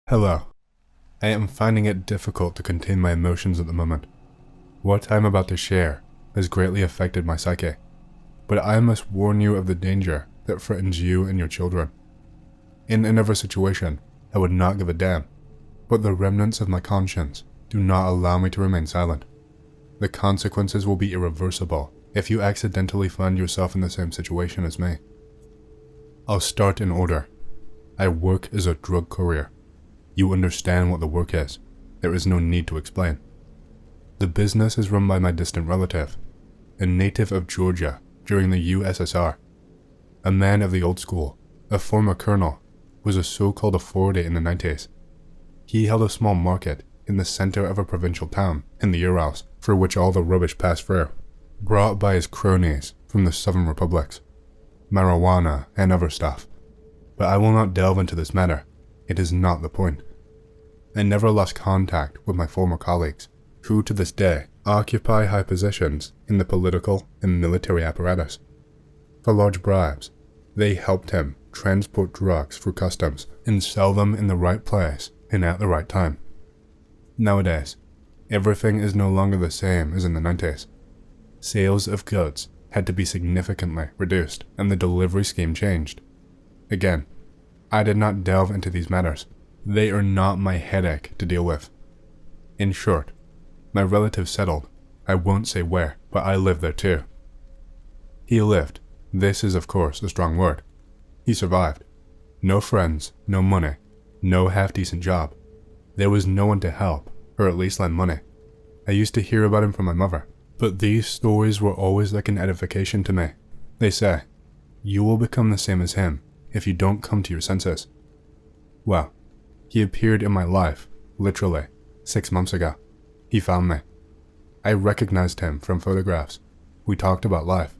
Hello. I am finding it difficult to contain my emotions at the moment. What I am about to share has greatly affected my psyche, but I must warn you of the danger that threatens you and your children. In another situation, I would not give a damn, but the remnants of my conscience do not allow me to remain silent. The consequences will be irreversible if you accidentally find yourself in the same situation as me. I'll start in order. I work as a drug courier. You understand what the work is. There is no need to explain. The business is run by my distant relative, a native of Georgia during the USSR. A man of the old school, a former colonel, was a so-called authority in the 90s. He held a small market in the center of a provincial town in the Urals for which all the rubbish passed through, brought by his cronies from the southern republics, marijuana and other stuff. But I will not delve into this matter. It is not the point. I never lost contact with my former colleagues, who to this day occupy high positions in the political and military apparatus. For large bribes, they helped him transport drugs through customs and sell them in the right place and at the right time. Nowadays, everything is no longer the same as in the 90s. Sales of goods had to be significantly reduced and the delivery scheme changed. Again, I did not delve into these matters. They are not my headache to deal with. In short, my relative settled, I won't say where, but I lived there too. He lived. This is of course a strong word. He survived. No friends, no money, no half-decent job. There was no one to help, or at least lend money. I used to hear about him from my mother, but these stories were always like an edification to me. They say, you will become the same as him if you don't come to your senses. Well, he appeared in my life, literally, 6 months ago. He found me. I recognized him from photographs. We talked about life.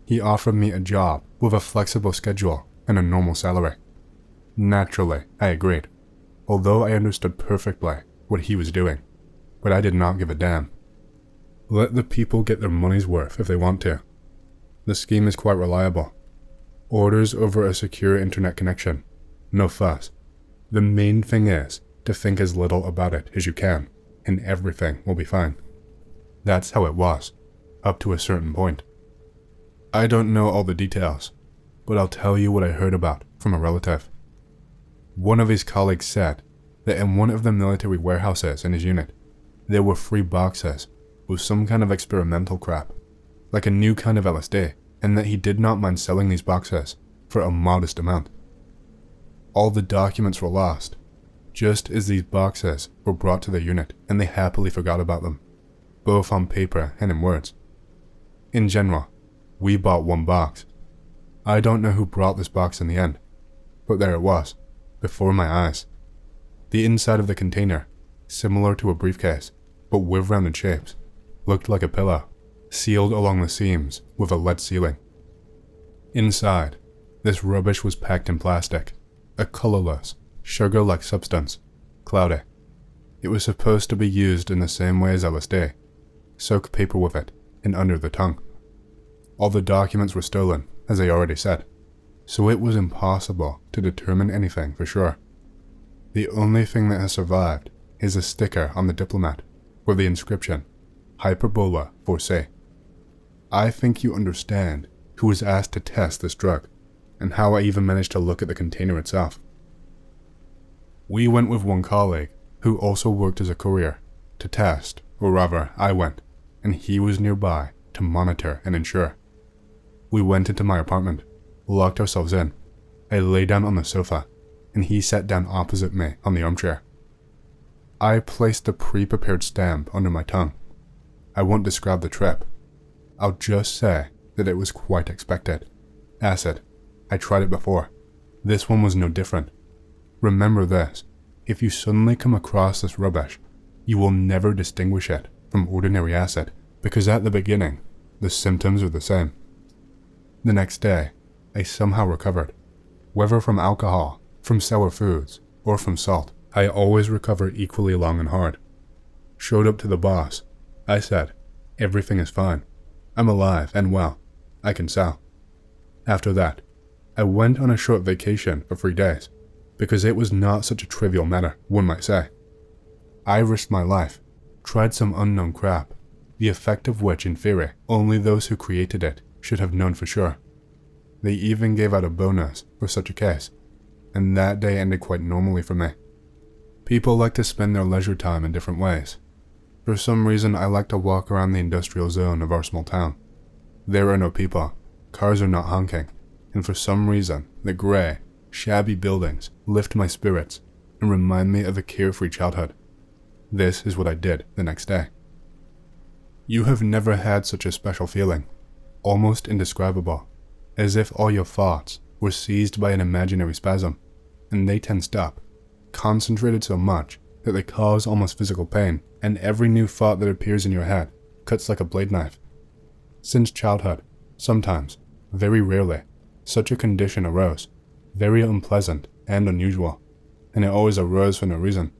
He offered me a job with a flexible schedule and a normal salary. Naturally, I agreed, although I understood perfectly what he was doing, but I did not give a damn. Let the people get their money's worth if they want to. The scheme is quite reliable. Orders over a secure internet connection. No fuss. The main thing is to think as little about it as you can, and everything will be fine. That's how it was, up to a certain point. I don't know all the details, but I'll tell you what I heard about from a relative. One of his colleagues said that in one of the military warehouses in his unit, there were 3 boxes with some kind of experimental crap, like a new kind of LSD, and that he did not mind selling these boxes for a modest amount. All the documents were lost, just as these boxes were brought to the unit, and they happily forgot about them, both on paper and in words. In general, we bought 1 box. I don't know who brought this box in the end, but there it was, before my eyes. The inside of the container, similar to a briefcase, but with rounded shapes, looked like a pillow, sealed along the seams with a lead ceiling. Inside, this rubbish was packed in plastic, a colorless, sugar-like substance, cloudy. It was supposed to be used in the same way as LSD, soak paper with it and under the tongue. All the documents were stolen, as I already said, so it was impossible to determine anything for sure. The only thing that has survived is a sticker on the diplomat with the inscription, Hyperbola 4C. I think you understand who was asked to test this drug, and how I even managed to look at the container itself. We went with one colleague, who also worked as a courier, to test, or rather I went, and he was nearby to monitor and ensure. We went into my apartment, locked ourselves in. I lay down on the sofa, and he sat down opposite me on the armchair. I placed a pre-prepared stamp under my tongue. I won't describe the trip. I'll just say that it was quite expected. Acid. I tried it before. This one was no different. Remember this, if you suddenly come across this rubbish, you will never distinguish it from ordinary acid, because at the beginning, the symptoms are the same. The next day, I somehow recovered. Whether from alcohol, from sour foods, or from salt, I always recover equally long and hard. Showed up to the boss. I said, everything is fine. I'm alive and well. I can sell. After that, I went on a short vacation for 3 days. because it was not such a trivial matter, one might say. I risked my life, tried some unknown crap, the effect of which in theory only those who created it should have known for sure. They even gave out a bonus for such a case, and that day ended quite normally for me. People like to spend their leisure time in different ways. For some reason I like to walk around the industrial zone of our small town. There are no people, cars are not honking, and for some reason the grey, shabby buildings lift my spirits and remind me of a carefree childhood. This is what I did the next day. You have never had such a special feeling, almost indescribable, as if all your thoughts were seized by an imaginary spasm, and they tensed up, concentrated so much that they cause almost physical pain, and every new thought that appears in your head cuts like a blade knife. Since childhood, sometimes, very rarely, such a condition arose, very unpleasant and unusual, and it always arose for no reason.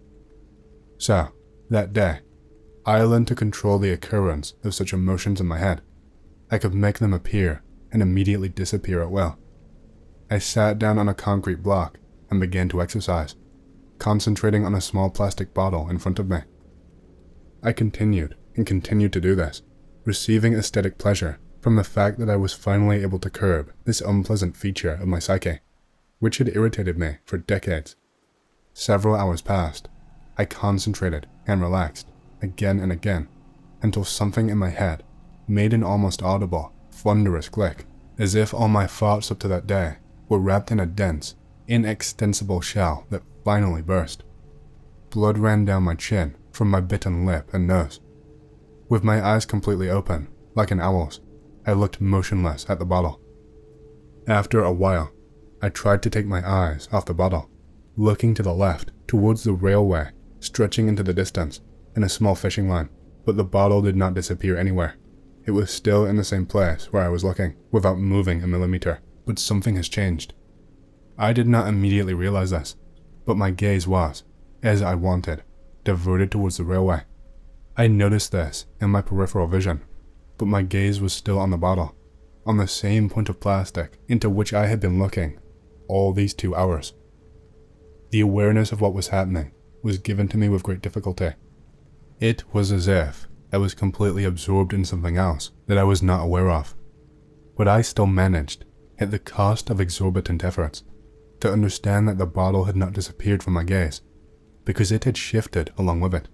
So, that day, I learned to control the occurrence of such emotions in my head. I could make them appear and immediately disappear at will. I sat down on a concrete block and began to exercise, concentrating on a small plastic bottle in front of me. I continued and continued to do this, receiving aesthetic pleasure from the fact that I was finally able to curb this unpleasant feature of my psyche, which had irritated me for decades. Several hours passed. I concentrated and relaxed again and again until something in my head made an almost audible, thunderous click, as if all my thoughts up to that day were wrapped in a dense, inextensible shell that finally burst. Blood ran down my chin from my bitten lip and nose. With my eyes completely open, like an owl's, I looked motionless at the bottle. After a while, I tried to take my eyes off the bottle, looking to the left towards the railway stretching into the distance and a small fishing line, but the bottle did not disappear anywhere. It was still in the same place where I was looking, without moving a millimeter, but something has changed. I did not immediately realize this, but my gaze was, as I wanted, diverted towards the railway. I noticed this in my peripheral vision, but my gaze was still on the bottle, on the same point of plastic into which I had been looking all these 2 hours. The awareness of what was happening was given to me with great difficulty. It was as if I was completely absorbed in something else that I was not aware of. But I still managed, at the cost of exorbitant efforts, to understand that the bottle had not disappeared from my gaze, because it had shifted along with it,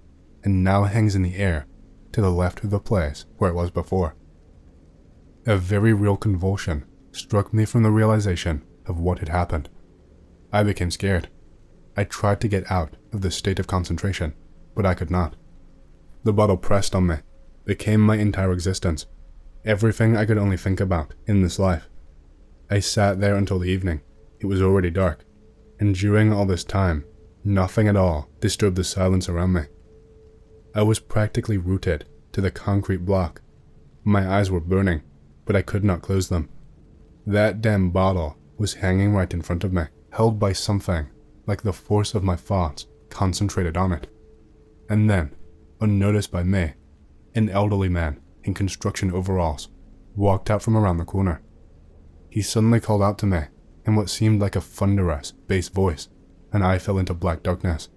and now hangs in the air to the left of the place where it was before. A very real convulsion struck me from the realization of what had happened. I became scared. I tried to get out of this state of concentration, but I could not. The bottle pressed on me, became my entire existence, everything I could only think about in this life. I sat there until the evening. It was already dark, and during all this time, nothing at all disturbed the silence around me. I was practically rooted to the concrete block. My eyes were burning, but I could not close them. That damn bottle was hanging right in front of me, held by something like the force of my thoughts concentrated on it. And then, unnoticed by me, an elderly man in construction overalls walked out from around the corner. He suddenly called out to me in what seemed like a thunderous bass voice, and I fell into black darkness.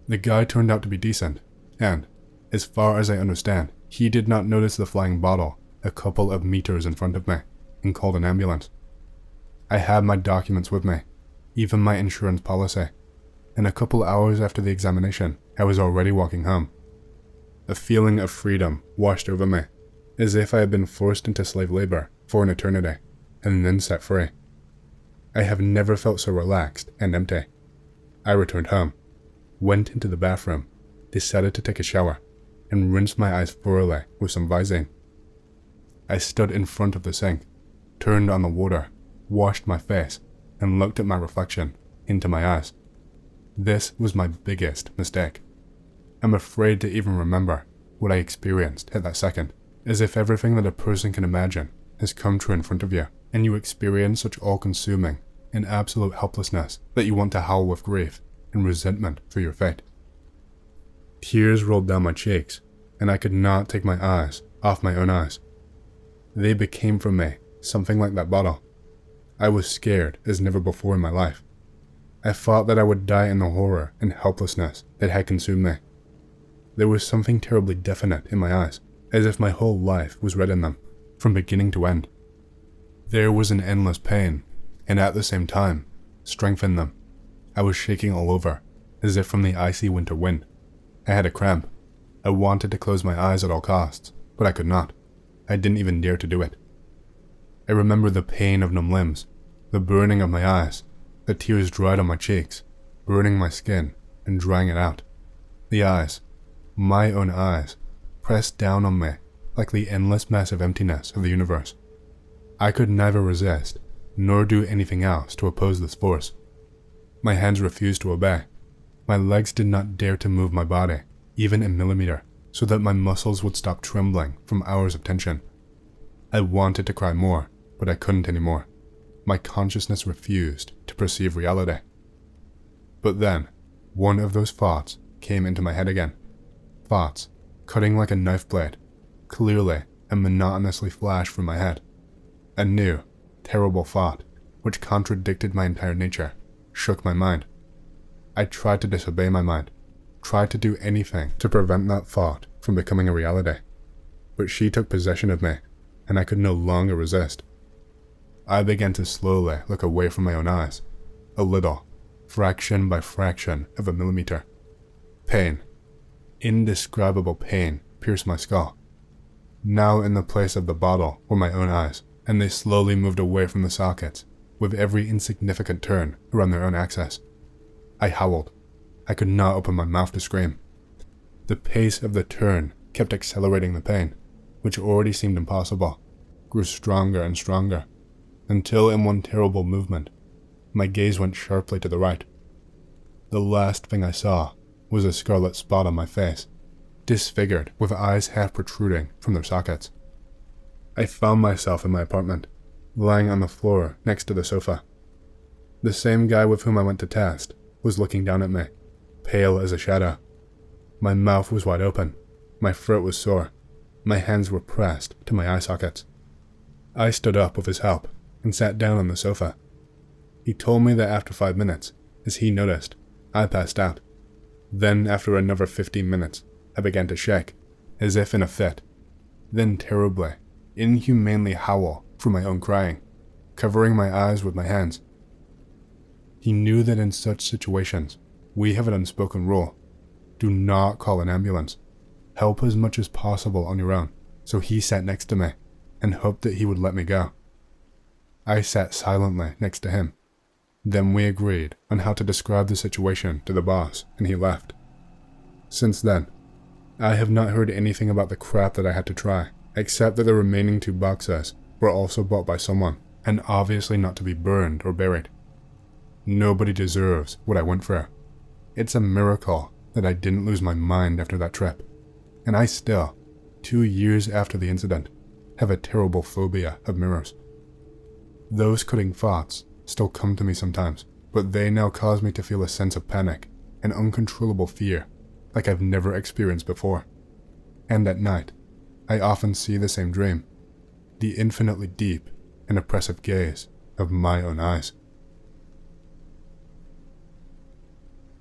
The guy turned out to be decent, and, as far as I understand, he did not notice the flying bottle a couple of meters in front of me and called an ambulance. I had my documents with me, even my insurance policy, and a couple hours after the examination, I was already walking home. A feeling of freedom washed over me, as if I had been forced into slave labor for an eternity, and then set free. I have never felt so relaxed and empty. I returned home, went into the bathroom, decided to take a shower, and rinsed my eyes thoroughly with some Visine. I stood in front of the sink, turned on the water, washed my face, and looked at my reflection into my eyes. This was my biggest mistake. I'm afraid to even remember what I experienced at that second, as if everything that a person can imagine has come true in front of you, and you experience such all-consuming and absolute helplessness that you want to howl with grief and resentment for your fate. Tears rolled down my cheeks, and I could not take my eyes off my own eyes. They became for me something like that bottle. I was scared as never before in my life. I thought that I would die in the horror and helplessness that had consumed me. There was something terribly definite in my eyes, as if my whole life was read in them, from beginning to end. There was an endless pain, and at the same time, strength in them. I was shaking all over, as if from the icy winter wind. I had a cramp. I wanted to close my eyes at all costs, but I could not. I didn't even dare to do it. I remember the pain of numb limbs, the burning of my eyes, the tears dried on my cheeks, burning my skin and drying it out. The eyes, my own eyes, pressed down on me like the endless massive emptiness of the universe. I could neither resist nor do anything else to oppose this force. My hands refused to obey. My legs did not dare to move my body, even a millimeter, so that my muscles would stop trembling from hours of tension. I wanted to cry more, but I couldn't anymore. My consciousness refused to perceive reality. But then, one of those thoughts came into my head again. Thoughts, cutting like a knife blade, clearly and monotonously flashed through my head. A new, terrible thought, which contradicted my entire nature, shook my mind. I tried to disobey my mind, tried to do anything to prevent that thought from becoming a reality. But she took possession of me, and I could no longer resist. I began to slowly look away from my own eyes, a little, fraction by fraction of a millimeter. Pain, indescribable pain, pierced my skull. Now in the place of the bottle were my own eyes, and they slowly moved away from the sockets, with every insignificant turn around their own axis. I howled. I could not open my mouth to scream. The pace of the turn kept accelerating the pain, which already seemed impossible, grew stronger and stronger, until in one terrible movement, my gaze went sharply to the right. The last thing I saw was a scarlet spot on my face, disfigured with eyes half protruding from their sockets. I found myself in my apartment, lying on the floor next to the sofa. The same guy with whom I went to test was looking down at me, pale as a shadow. My mouth was wide open, my throat was sore, my hands were pressed to my eye sockets. I stood up with his help and sat down on the sofa. He told me that after 5 minutes, as he noticed, I passed out. Then after another 15 minutes, I began to shake, as if in a fit, then terribly, inhumanely howl through my own crying, covering my eyes with my hands. He knew that in such situations, we have an unspoken rule: do not call an ambulance. Help as much as possible on your own, so he sat next to me, and hoped that he would let me go. I sat silently next to him. Then we agreed on how to describe the situation to the boss, and he left. Since then, I have not heard anything about the crap that I had to try, except that the remaining 2 boxes were also bought by someone, and obviously not to be burned or buried. Nobody deserves what I went through. It's a miracle that I didn't lose my mind after that trip, and I still, 2 years after the incident, have a terrible phobia of mirrors. Those cutting thoughts still come to me sometimes, but they now cause me to feel a sense of panic and uncontrollable fear like I've never experienced before. And at night, I often see the same dream, the infinitely deep and oppressive gaze of my own eyes.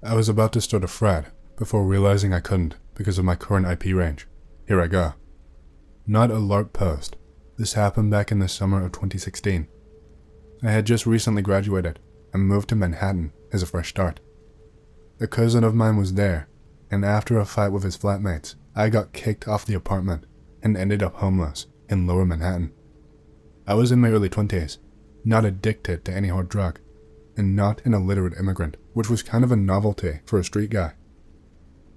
I was about to start a thread before realizing I couldn't because of my current IP range. Here I go. Not a LARP post. This happened back in the summer of 2016. I had just recently graduated and moved to Manhattan as a fresh start. A cousin of mine was there, and after a fight with his flatmates, I got kicked off the apartment and ended up homeless in Lower Manhattan. I was in my early 20s, not addicted to any hard drug, and not an illiterate immigrant, which was kind of a novelty for a street guy.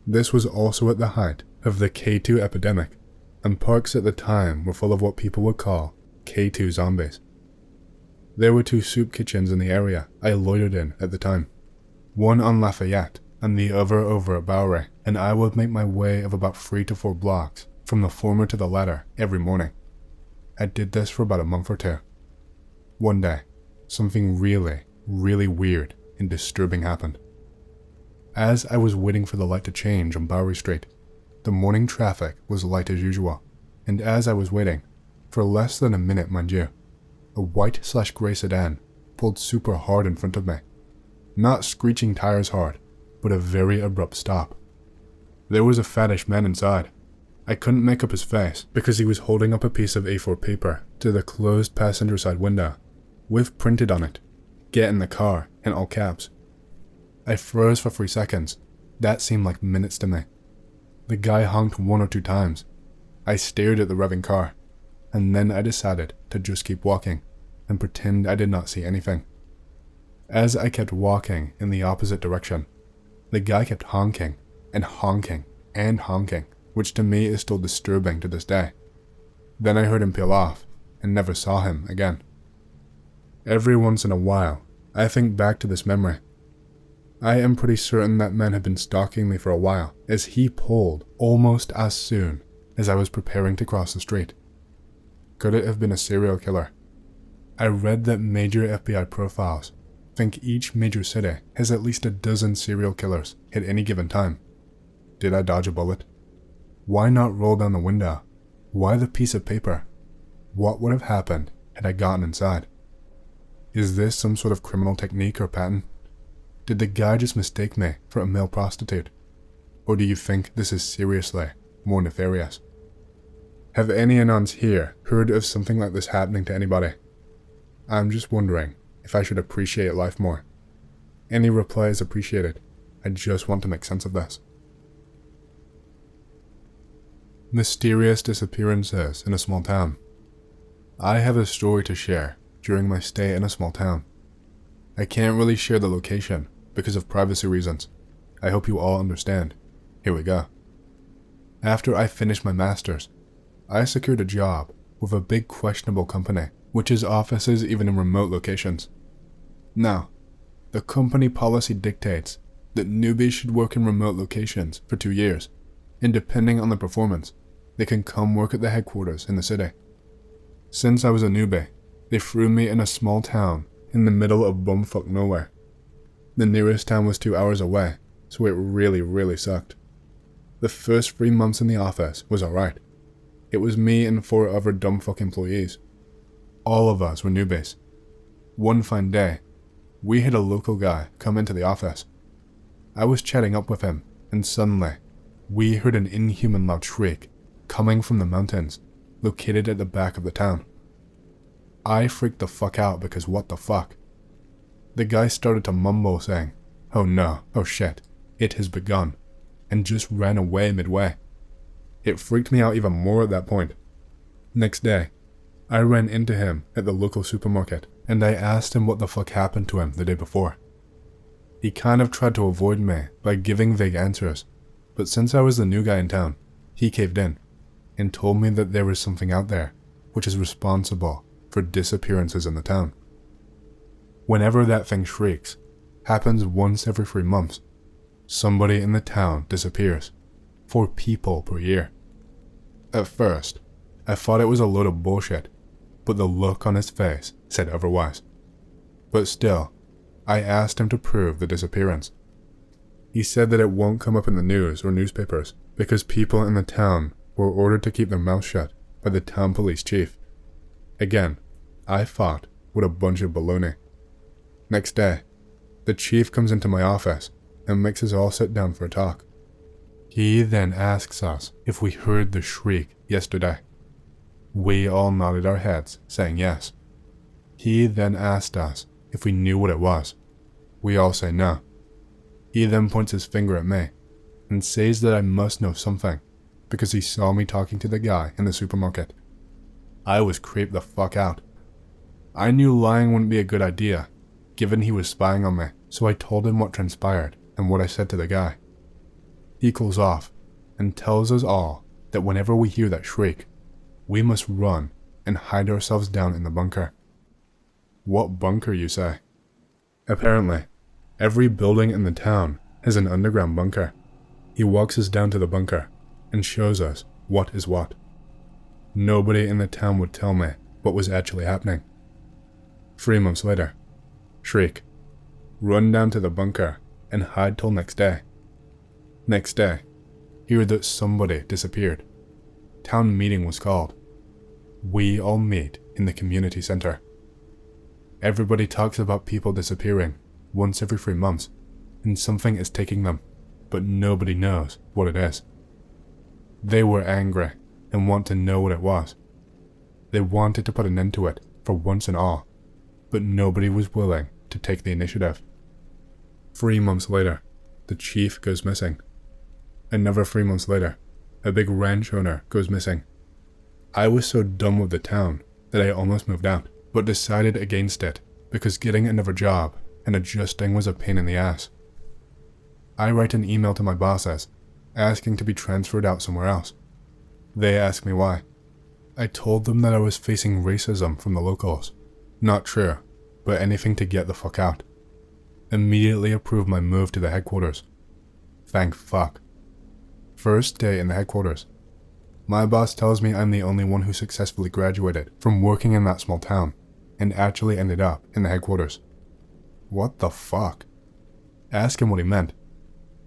This was also at the height of the K2 epidemic, and parks at the time were full of what people would call K2 zombies. There were 2 soup kitchens in the area I loitered in at the time, one on Lafayette and the other over at Bowery, and I would make my way of about 3 to 4 blocks from the former to the latter every morning. I did this for about a month or 2. One day, something really weird and disturbing happened. As I was waiting for the light to change on Bowery Street, the morning traffic was light as usual, and as I was waiting, for less than a minute mind you, a white/gray sedan pulled super hard in front of me. Not screeching tires hard, but a very abrupt stop. There was a fattish man inside. I couldn't make up his face because he was holding up a piece of A4 paper to the closed passenger side window, with printed on it, "Get in the car," in all caps. I froze for 3 seconds. That seemed like minutes to me. The guy honked 1 or 2 times. I stared at the revving car, and then I decided to just keep walking and pretend I did not see anything. As I kept walking in the opposite direction, the guy kept honking and honking and honking, which to me is still disturbing to this day. Then I heard him peel off and never saw him again. Every once in a while, I think back to this memory. I am pretty certain that man had been stalking me for a while, as he pulled almost as soon as I was preparing to cross the street. Could it have been a serial killer? I read that major FBI profiles think each major city has at least a dozen serial killers at any given time. Did I dodge a bullet? Why not roll down the window? Why the piece of paper? What would have happened had I gotten inside? Is this some sort of criminal technique or pattern? Did the guy just mistake me for a male prostitute? Or do you think this is seriously more nefarious? Have any anons here heard of something like this happening to anybody? I'm just wondering if I should appreciate life more. Any reply is appreciated. I just want to make sense of this. Mysterious disappearances in a small town. I have a story to share during my stay in a small town. I can't really share the location because of privacy reasons. I hope you all understand. Here we go. After I finished my master's, I secured a job with a big questionable company, which has offices even in remote locations. Now, the company policy dictates that newbies should work in remote locations for 2 years, and depending on the performance, they can come work at the headquarters in the city. Since I was a newbie, they threw me in a small town in the middle of bumfuck nowhere. The nearest town was 2 hours away, so it really sucked. The first 3 months in the office was alright. It was me and 4 other dumbfuck employees. All of us were newbies. One fine day, we had a local guy come into the office. I was chatting up with him, and suddenly, we heard an inhuman loud shriek coming from the mountains, located at the back of the town. I freaked the fuck out because what the fuck? The guy started to mumble saying, "Oh no, oh shit, it has begun," and just ran away midway. It freaked me out even more at that point. Next day, I ran into him at the local supermarket, and I asked him what the fuck happened to him the day before. He kind of tried to avoid me by giving vague answers, but since I was the new guy in town, he caved in, and told me that there was something out there which is responsible for disappearances in the town. Whenever that thing shrieks, happens once every 3 months, somebody in the town disappears, 4 people per year. At first, I thought it was a load of bullshit, but the look on his face said otherwise. But still, I asked him to prove the disappearance. He said that it won't come up in the news or newspapers because people in the town were ordered to keep their mouths shut by the town police chief. Again, I thought, what a bunch of baloney. Next day, the chief comes into my office and makes us all sit down for a talk. He then asks us if we heard the shriek yesterday. We all nodded our heads, saying yes. He then asked us if we knew what it was. We all say no. He then points his finger at me and says that I must know something because he saw me talking to the guy in the supermarket. I was creeped the fuck out. I knew lying wouldn't be a good idea, given he was spying on me, so I told him what transpired and what I said to the guy. He cools off and tells us all that whenever we hear that shriek, we must run and hide ourselves down in the bunker. What bunker, you say? Apparently, every building in the town has an underground bunker. He walks us down to the bunker and shows us what is what. Nobody in the town would tell me what was actually happening. 3 months later, shriek, run down to the bunker and hide till next day. Next day, hear that somebody disappeared. Town meeting was called. We all meet in the community center. Everybody talks about people disappearing, once every 3 months, and something is taking them, but nobody knows what it is. They were angry and want to know what it was. They wanted to put an end to it for once and all, but nobody was willing to take the initiative. 3 months later, the chief goes missing. Another 3 months later, a big ranch owner goes missing. I was so done with the town that I almost moved out, but decided against it because getting another job and adjusting was a pain in the ass. I write an email to my bosses, asking to be transferred out somewhere else. They ask me why. I told them that I was facing racism from the locals. Not true, but anything to get the fuck out. Immediately approved my move to the headquarters. Thank fuck. First day in the headquarters. My boss tells me I'm the only one who successfully graduated from working in that small town, and actually ended up in the headquarters. What the fuck? Ask him what he meant.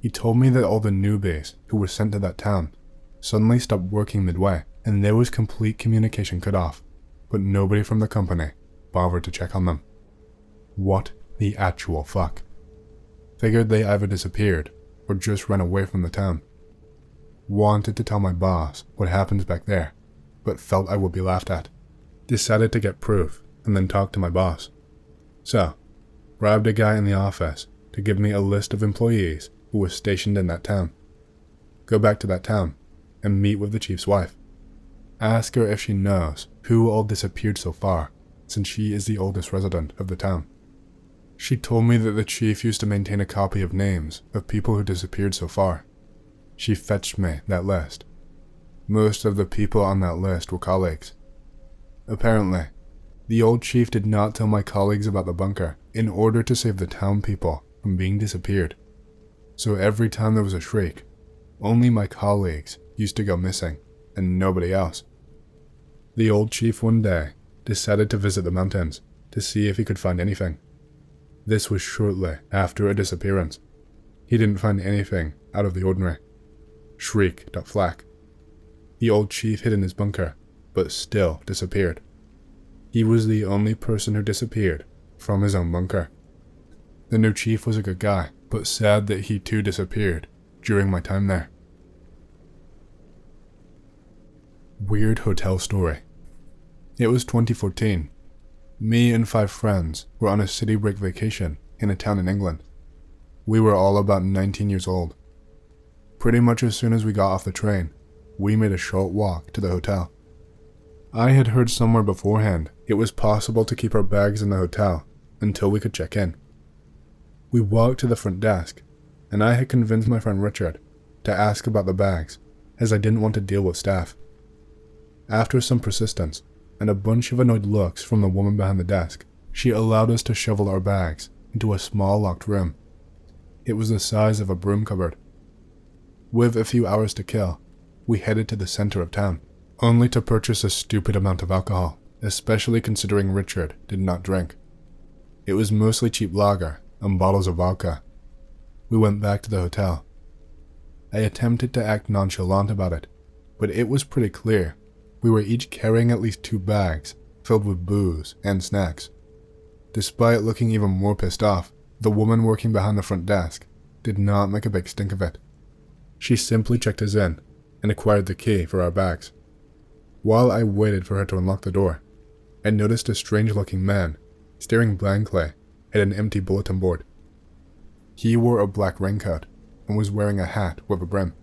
He told me that all the newbies who were sent to that town suddenly stopped working midway, and there was complete communication cut off, but nobody from the company bothered to check on them. What the actual fuck? Figured they either disappeared or just ran away from the town. Wanted to tell my boss what happens back there, but felt I would be laughed at. Decided to get proof and then talk to my boss. So, grabbed a guy in the office to give me a list of employees who were stationed in that town. Go back to that town and meet with the chief's wife. Ask her if she knows who all disappeared so far, since she is the oldest resident of the town. She told me that the chief used to maintain a copy of names of people who disappeared so far. She fetched me that list. Most of the people on that list were colleagues. Apparently, the old chief did not tell my colleagues about the bunker in order to save the town people from being disappeared. So every time there was a shriek, only my colleagues used to go missing, and nobody else. The old chief one day decided to visit the mountains to see if he could find anything. This was shortly after a disappearance. He didn't find anything out of the ordinary. Shriek.flak. The old chief hid in his bunker, but still disappeared. He was the only person who disappeared from his own bunker. The new chief was a good guy, but sad that he too disappeared during my time there. Weird hotel story. It was 2014. Me and 5 friends were on a city break vacation in a town in England. We were all about 19 years old. Pretty much as soon as we got off the train, we made a short walk to the hotel. I had heard somewhere beforehand it was possible to keep our bags in the hotel until we could check in. We walked to the front desk, and I had convinced my friend Richard to ask about the bags, as I didn't want to deal with staff. After some persistence, and a bunch of annoyed looks from the woman behind the desk, she allowed us to shovel our bags into a small locked room. It was the size of a broom cupboard. With a few hours to kill, we headed to the center of town, only to purchase a stupid amount of alcohol, especially considering Richard did not drink. It was mostly cheap lager and bottles of vodka. We went back to the hotel. I attempted to act nonchalant about it, but it was pretty clear we were each carrying at least 2 bags filled with booze and snacks. Despite looking even more pissed off, the woman working behind the front desk did not make a big stink of it. She simply checked us in and acquired the key for our bags. While I waited for her to unlock the door, I noticed a strange-looking man staring blankly at an empty bulletin board. He wore a black raincoat and was wearing a hat with a brim.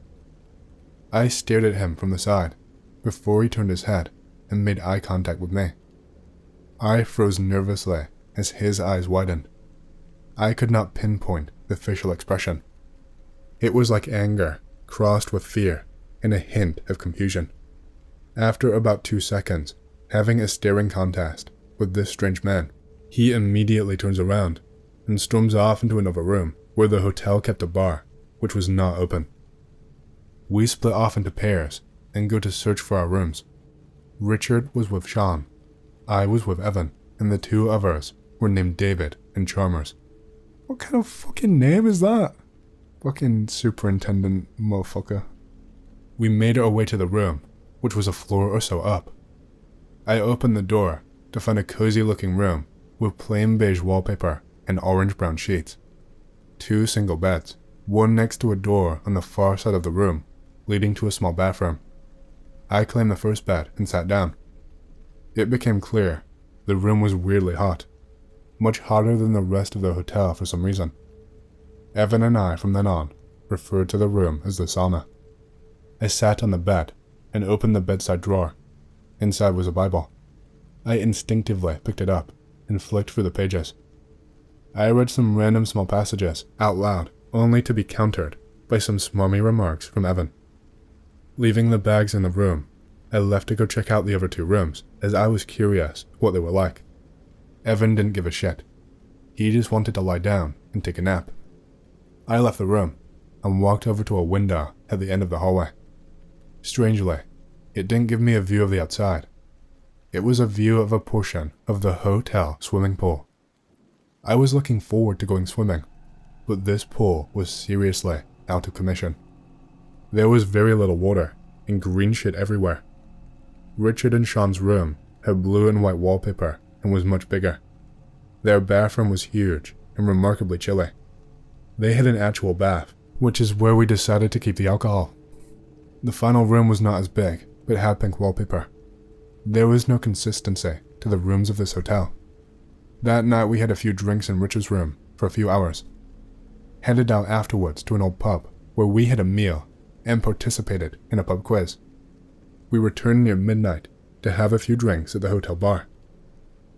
I stared at him from the side before he turned his head and made eye contact with me. I froze nervously as his eyes widened. I could not pinpoint the facial expression. It was like anger crossed with fear and a hint of confusion. After about 2 seconds, having a staring contest with this strange man, he immediately turns around and storms off into another room where the hotel kept a bar, which was not open. We split off into pairs and go to search for our rooms. Richard was with Sean, I was with Evan, and the 2 others were named David and Chalmers. What kind of fucking name is that? Fucking superintendent motherfucker. We made our way to the room, which was a floor or so up. I opened the door to find a cozy looking room with plain beige wallpaper and orange-brown sheets. 2 single beds, one next to a door on the far side of the room, leading to a small bathroom. I claimed the first bed and sat down. It became clear the room was weirdly hot, much hotter than the rest of the hotel for some reason. Evan and I, from then on, referred to the room as the sauna. I sat on the bed and opened the bedside drawer. Inside was a Bible. I instinctively picked it up and flicked through the pages. I read some random small passages out loud, only to be countered by some smarmy remarks from Evan. Leaving the bags in the room, I left to go check out the other 2 rooms, as I was curious what they were like. Evan didn't give a shit. He just wanted to lie down and take a nap. I left the room and walked over to a window at the end of the hallway. Strangely, it didn't give me a view of the outside. It was a view of a portion of the hotel swimming pool. I was looking forward to going swimming, but this pool was seriously out of commission. There was very little water and green shit everywhere. Richard and Sean's room had blue and white wallpaper and was much bigger. Their bathroom was huge and remarkably chilly. They had an actual bath, which is where we decided to keep the alcohol. The final room was not as big, but had pink wallpaper. There was no consistency to the rooms of this hotel. That night we had a few drinks in Richard's room for a few hours. Headed out afterwards to an old pub where we had a meal and participated in a pub quiz. We returned near midnight to have a few drinks at the hotel bar.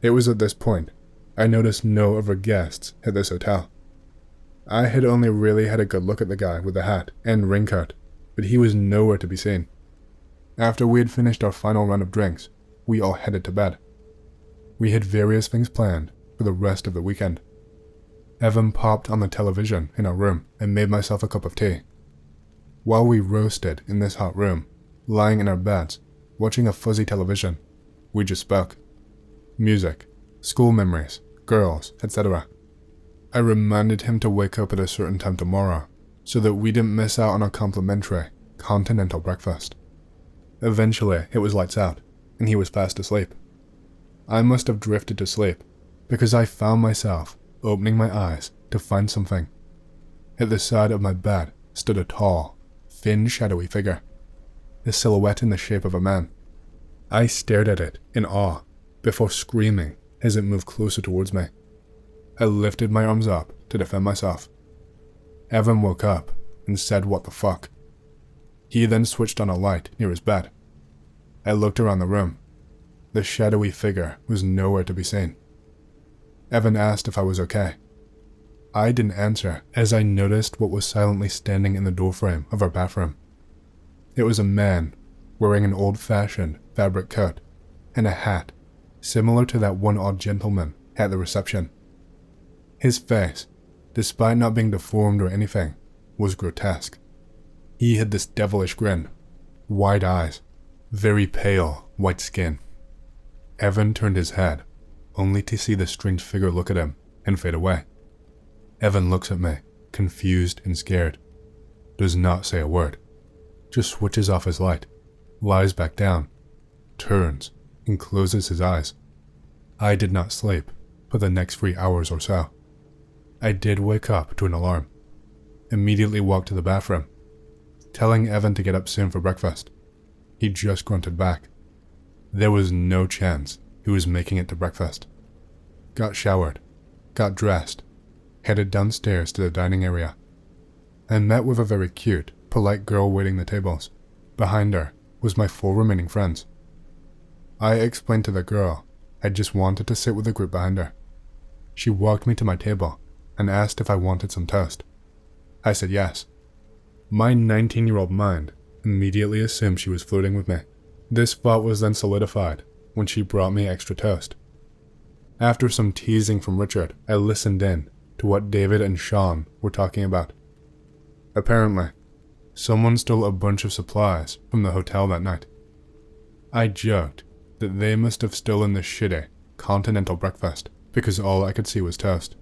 It was at this point I noticed no other guests at this hotel. I had only really had a good look at the guy with the hat and raincoat, but he was nowhere to be seen. After we had finished our final round of drinks, we all headed to bed. We had various things planned for the rest of the weekend. Evan popped on the television in our room and made myself a cup of tea. While we roasted in this hot room, lying in our beds, watching a fuzzy television, we just spoke. Music, school memories, girls, etc. I reminded him to wake up at a certain time tomorrow, so that we didn't miss out on our complimentary continental breakfast. Eventually, it was lights out, and he was fast asleep. I must have drifted to sleep, because I found myself opening my eyes to find something. At the side of my bed stood a tall, thin, shadowy figure, a silhouette in the shape of a man. I stared at it in awe, before screaming as it moved closer towards me. I lifted my arms up to defend myself. Evan woke up and said, "What the fuck?" He then switched on a light near his bed. I looked around the room. The shadowy figure was nowhere to be seen. Evan asked if I was okay. I didn't answer as I noticed what was silently standing in the doorframe of our bathroom. It was a man wearing an old-fashioned fabric coat and a hat similar to that one odd gentleman at the reception. His face, despite not being deformed or anything, was grotesque. He had this devilish grin, wide eyes, very pale, white skin. Evan turned his head, only to see the strange figure look at him and fade away. Evan looks at me, confused and scared, does not say a word, just switches off his light, lies back down, turns, and closes his eyes. I did not sleep for the next 3 hours or so. I did wake up to an alarm, immediately walked to the bathroom, telling Evan to get up soon for breakfast. He just grunted back. There was no chance he was making it to breakfast. Got showered, got dressed, headed downstairs to the dining area. I met with a very cute, polite girl waiting the tables. Behind her was my 4 remaining friends. I explained to the girl I just wanted to sit with the group behind her. She walked me to my table and asked if I wanted some toast. I said yes. My 19-year-old mind immediately assumed she was flirting with me. This thought was then solidified when she brought me extra toast. After some teasing from Richard, I listened in to what David and Sean were talking about. Apparently, someone stole a bunch of supplies from the hotel that night. I joked that they must have stolen the shitty continental breakfast because all I could see was toast.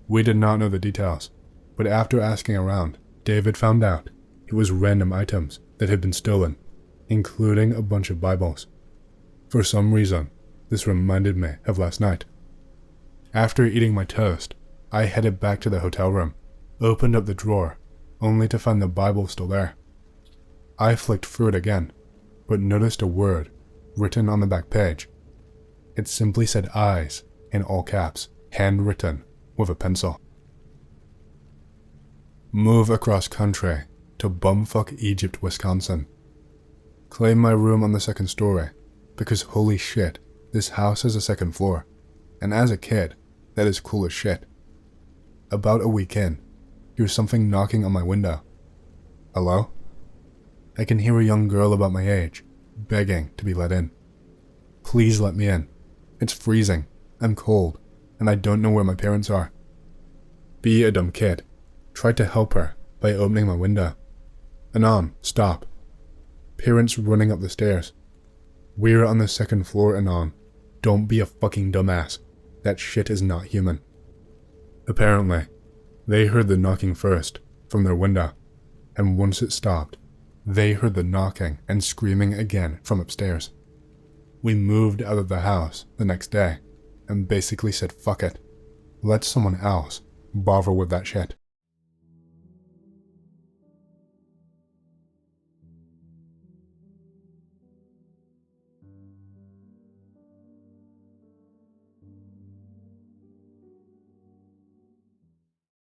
We did not know the details, but after asking around, David found out it was random items that had been stolen, including a bunch of Bibles. For some reason, this reminded me of last night. After eating my toast, I headed back to the hotel room, opened up the drawer, only to find the Bible still there. I flicked through it again, but noticed a word written on the back page. It simply said eyes in all caps, handwritten with a pencil. Move across country to bumfuck Egypt, Wisconsin. Claim my room on the second story, because holy shit, this house has a second floor, and as a kid, that is cool as shit. About a week in, here's something knocking on my window. Hello? I can hear a young girl about my age, begging to be let in. Please let me in. It's freezing, I'm cold, and I don't know where my parents are. Be a dumb kid. Tried to help her by opening my window. Anon, stop. Parents running up the stairs. We're on the second floor, Anon. Don't be a fucking dumbass. That shit is not human. Apparently, they heard the knocking first, from their window, and once it stopped, they heard the knocking and screaming again from upstairs. We moved out of the house the next day, and basically said fuck it. Let someone else bother with that shit.